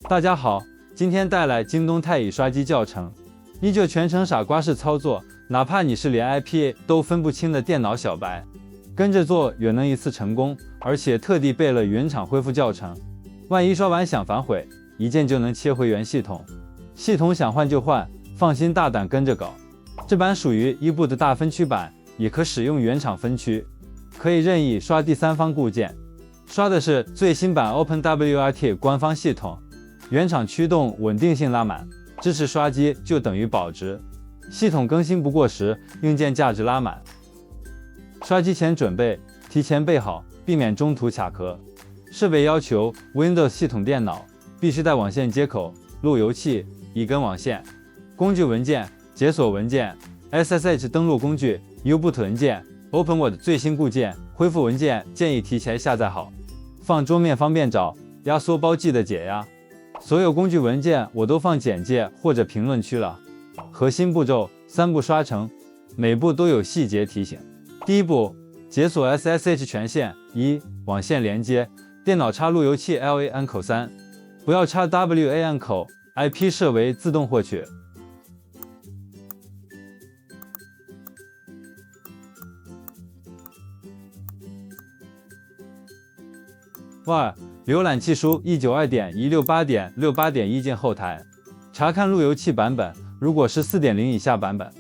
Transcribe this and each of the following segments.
大家好，今天带来京东太乙刷机教程，依旧全程傻瓜式操作，哪怕你是连 IPA 都分不清的电脑小白，跟着做也能一次成功。而且特地备了原厂恢复教程，万一刷完想反悔，一键就能切回原系统。系统想换就换，放心大胆跟着搞。这版属于U-boot的大分区版，也可使用原厂分区，可以任意刷第三方固件。刷的是最新版 OpenWRT 官方系统，原厂驱动稳定性拉满，支持刷机就等于保值。系统更新不过时，硬件价值拉满。刷机前准备，提前备好，避免中途卡壳。设备要求 Windows 系统电脑必须带网线接口、路由器、一根网线。工具文件、解锁文件、SSH 登录工具、U-boot 文件、OpenWrt 最新固件、恢复文件建议提前下载好，放桌面方便找。压缩包记得解压。所有工具文件我都放简介或者评论区了。核心步骤3步刷成，每步都有细节提醒。第一步，解锁 SSH 权限。1. 网线连接，电脑插路由器 LAN 口3，不要插 WAN 口 ，IP 设为自动获取。2. 浏览器输 192.168.68.1 键后台，查看路由器版本，如果是 4.0 以下版本，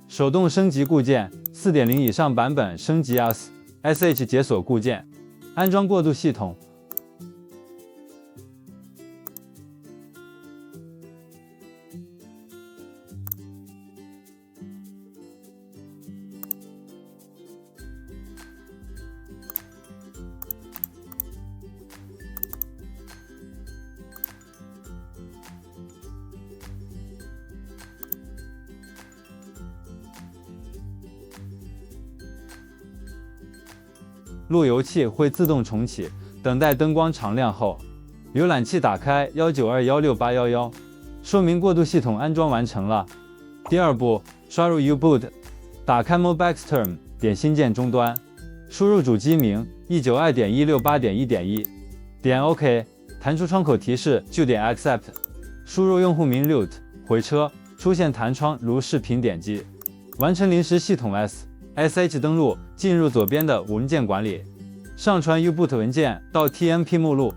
手动升级固件 ；4.0 以上版本升级 SSH 解锁固件，安装过渡系统。路由器会自动重启，等待灯光常亮后，浏览器打开192.168.11，说明过渡系统安装完成了。第二步，刷入 U-boot， 打开 Mobexterm， 点新建终端，输入主机名 192.168.1.1， 点 OK， 弹出窗口提示就点 Accept， 输入用户名 root， 回车，出现弹窗如视频点击，完成临时系统 SSH 登录，进入左边的文件管理，上传 U-boot 文件到 TMP 目录。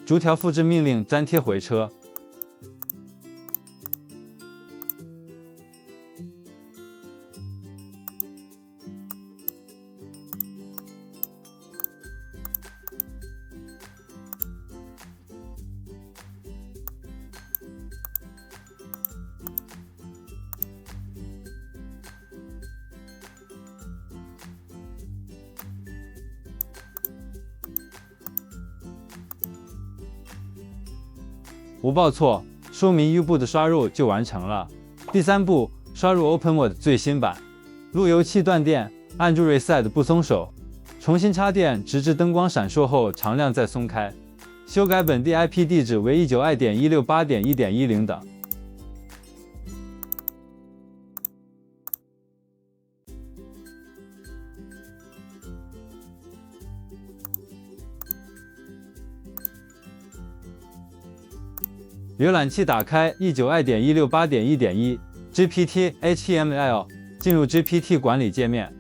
逐条复制命令粘贴回车。无报错，说明 U-boot 刷入就完成了。第三步，刷入 OpenWrt 最新版。路由器断电，按住 Reset 不松手，重新插电，直至灯光闪烁后常亮再松开。修改本地 IP 地址为 192.168.1.10 等。浏览器打开 192.168.1.1 GPT HTML， 进入 GPT 管理界面。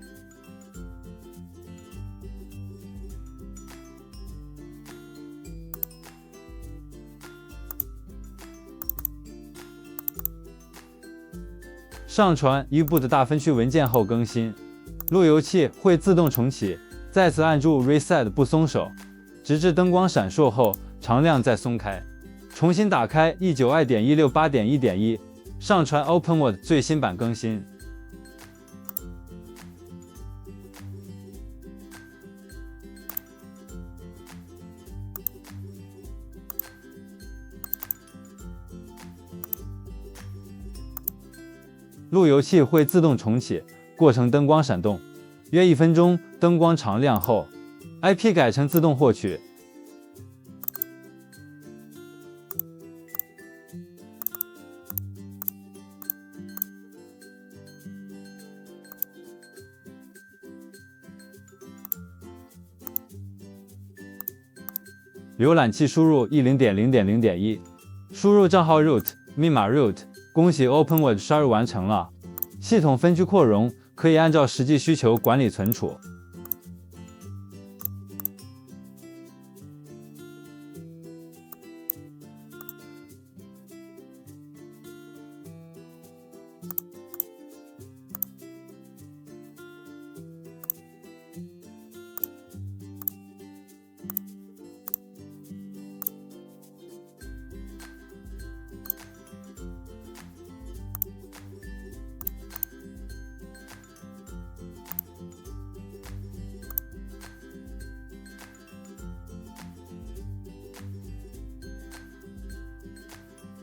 上传 U-boot 大分区文件后更新，路由器会自动重启，再次按住 Reset 不松手，直至灯光闪烁后常亮再松开。重新打开 192.168.1.1， 上传 OpenWrt 最新版更新。路由器会自动重启，过程灯光闪动，约1分钟，灯光常亮后 ，IP 改成自动获取。浏览器输入 10.0.0.1，输入账号 root， 密码 root， 恭喜 OpenWord 刷入完成了。系统分区扩容可以按照实际需求管理存储。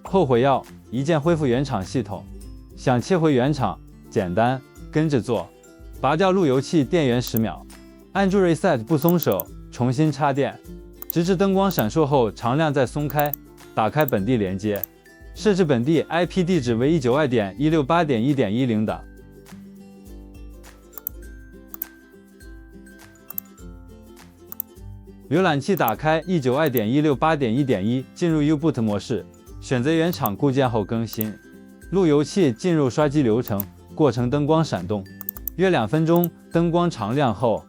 后悔药一键恢复原厂系统，想切回原厂，简单，跟着做。拔掉路由器电源10秒，按住 Reset 不松手，重新插电，直至灯光闪烁后常亮再松开。打开本地连接，设置本地 IP 地址为 192.168.1.10 的。浏览器打开 192.168.1.1，进入 U-Boot 模式。选择原厂固件后更新，路由器进入刷机流程，过程灯光闪动，约2分钟，灯光常亮后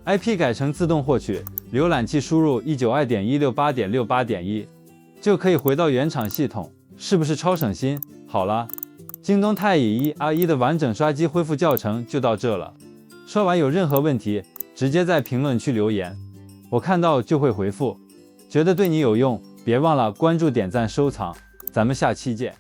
，IP 改成自动获取，浏览器输入 192.168.68.1，就可以回到原厂系统，是不是超省心？好了，京东太乙 1R1 的完整刷机恢复教程就到这了。刷完有任何问题，直接在评论区留言，我看到就会回复。觉得对你有用，别忘了关注、点赞、收藏，咱们下期见。